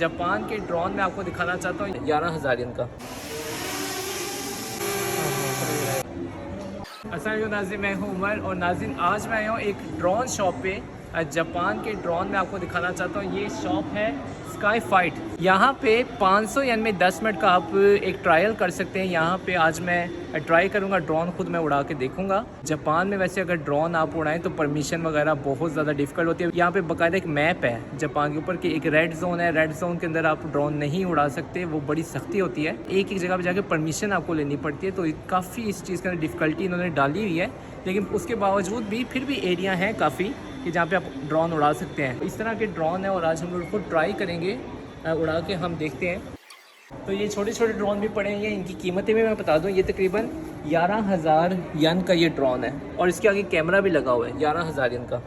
Japan के drone में आपको दिखाना चाहता हूँ 11,000 का। अस्सलाम नाज़रीन, मैं हूँ उमर और नाज़रीन आज मैं आया हूँ एक ड्रोन शॉप पे। जापान के ड्रोन में आपको दिखाना चाहता हूँ। ये शॉप है स्काई फाइट। यहाँ पे 500 येन में 10 मिनट का आप एक ट्रायल कर सकते हैं। यहाँ पे आज मैं ट्राई करूँगा, ड्रोन खुद मैं उड़ा के देखूँगा। जापान में वैसे अगर ड्रोन आप उड़ाएं तो परमिशन वगैरह बहुत ज़्यादा डिफ़िकल्ट होती है। यहाँ पे बाकायदा एक मैप है जापान के ऊपर कि एक रेड जोन है, रेड जोन के अंदर आप ड्रोन नहीं उड़ा सकते, वो बड़ी सख्ती होती है। एक जगह पर जाके परमिशन आपको लेनी पड़ती है, तो काफ़ी इस चीज़ के अंदर डिफ़िकल्टी इन्होंने डाली हुई है। लेकिन उसके बावजूद भी फिर भी एरिया हैं काफ़ी कि जहाँ पे आप ड्रोन उड़ा सकते हैं। इस तरह के ड्रोन है और आज हम लोग उसको ट्राई करेंगे, उड़ा के हम देखते हैं। तो ये छोटे छोटे ड्रोन भी पड़े हैं। इनकी कीमतें भी मैं बता दूं, ये तकरीबन 11,000 येन का ये ड्रोन है और इसके आगे कैमरा भी लगा हुआ है। 11,000 येन का।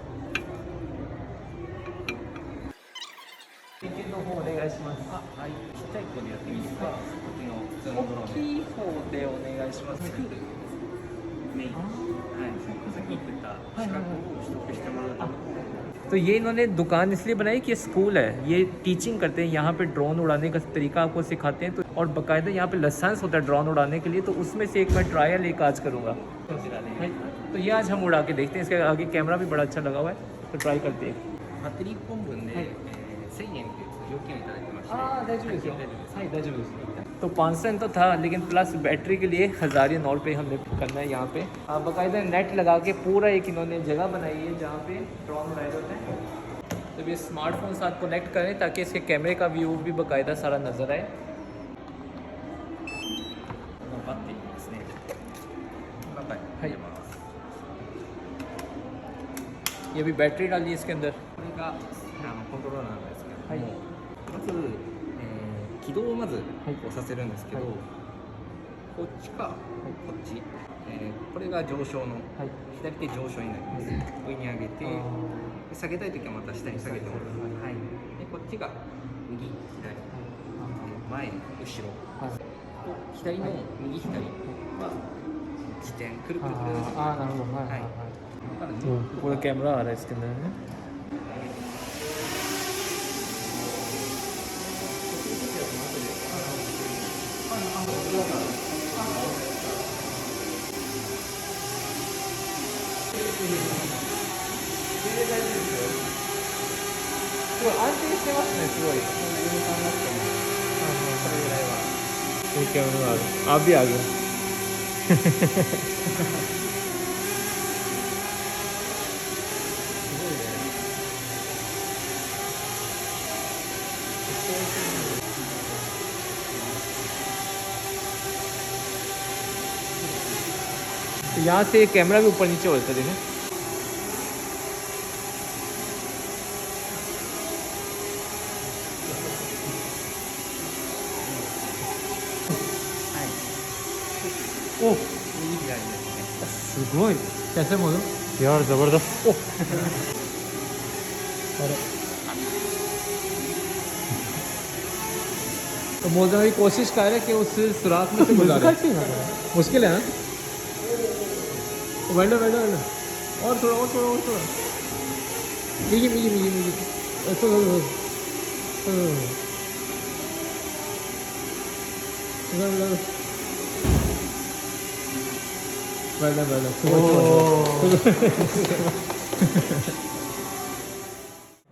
तो ये इन्होंने दुकान इसलिए बनाई कि स्कूल है, ये टीचिंग करते हैं, यहाँ पे ड्रोन उड़ाने का तरीका आपको सिखाते हैं। तो और बाकायदा यहाँ पे लाइसेंस होता है ड्रोन उड़ाने के लिए। तो उसमें से एक मैं ट्रायल एक आज करूँगा। तो ये आज हम उड़ा के देखते हैं। इसके आगे कैमरा भी बड़ा अच्छा लगा हुआ है, तो ट्राई करते हैं। तो 500 येन तो था, लेकिन प्लस बैटरी के लिए 1000 येन और पे हमने करना है। यहाँ पे बाकायदा नेट लगा के पूरा एक इन्होंने जगह बनाई है जहाँ पे ड्रोन उड़ाए जाते हैं। तो ये स्मार्टफोन साथ कनेक्ट करें ताकि इसके कैमरे का व्यू भी बाकायदा सारा नज़र आए। ये भी बैटरी डाली है इसके अंदर। コントローラーなんですけども、まず、起動をまずこうさせるんですけど、こっちか、こっち、これが上昇の、左手上昇になります。上に上げて、下げたいときはまた下に下げてもらう。はい。でこっちが右、左、前、後ろ、左の右左は起点、くるくるくる。ああ、なるほど。はい。पूरा कैमरा आ रहा है इसके अंदर है। आप भी आ गए। तो यहाँ से कैमरा भी ऊपर नीचे होता है, देखें। ओह, सुगोई, कैसे बोलो यार, जबरदस्त। ओह तो मोज़ा की कोशिश कर रहे हैं कि उस सुराख में से गुजारे। मुश्किल है ना। बैठो बैठो बैठो, और थोड़ा और थोड़ा और थोड़ा, मीजिए मीजिए मीजिए मीजिए, ऐसा बैठो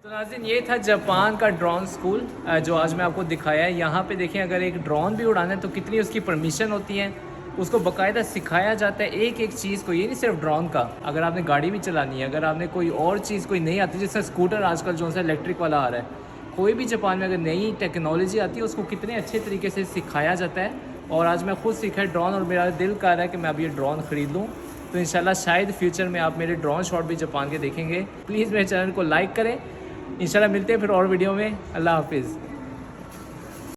तो नाज़रीन, ये था जापान का ड्रोन स्कूल जो आज मैं आपको दिखाया है। यहाँ पे देखें, अगर एक ड्रोन भी उड़ाना है तो कितनी उसकी परमिशन होती है, उसको बाकायदा सिखाया जाता है एक एक चीज़ को। ये नहीं सिर्फ ड्रोन का, अगर आपने गाड़ी भी चलानी है, अगर आपने कोई और चीज़ कोई नहीं आती, जैसे स्कूटर आजकल जो सा इलेक्ट्रिक वाला आ रहा है, कोई भी जापान में अगर नई टेक्नोलॉजी आती है उसको कितने अच्छे तरीके से सिखाया जाता है। और आज मैं खुद सीखा है ड्रोन और मेरा दिल कर रहा है कि मैं अब ये ड्रोन ख़रीद लूँ। तो इंशाल्लाह शायद फ्यूचर में आप मेरे ड्रोन शॉट भी जापान के देखेंगे। प्लीज़ मेरे चैनल को लाइक करें। इंशाल्लाह मिलते हैं फिर और वीडियो में। अल्लाह हाफिज़।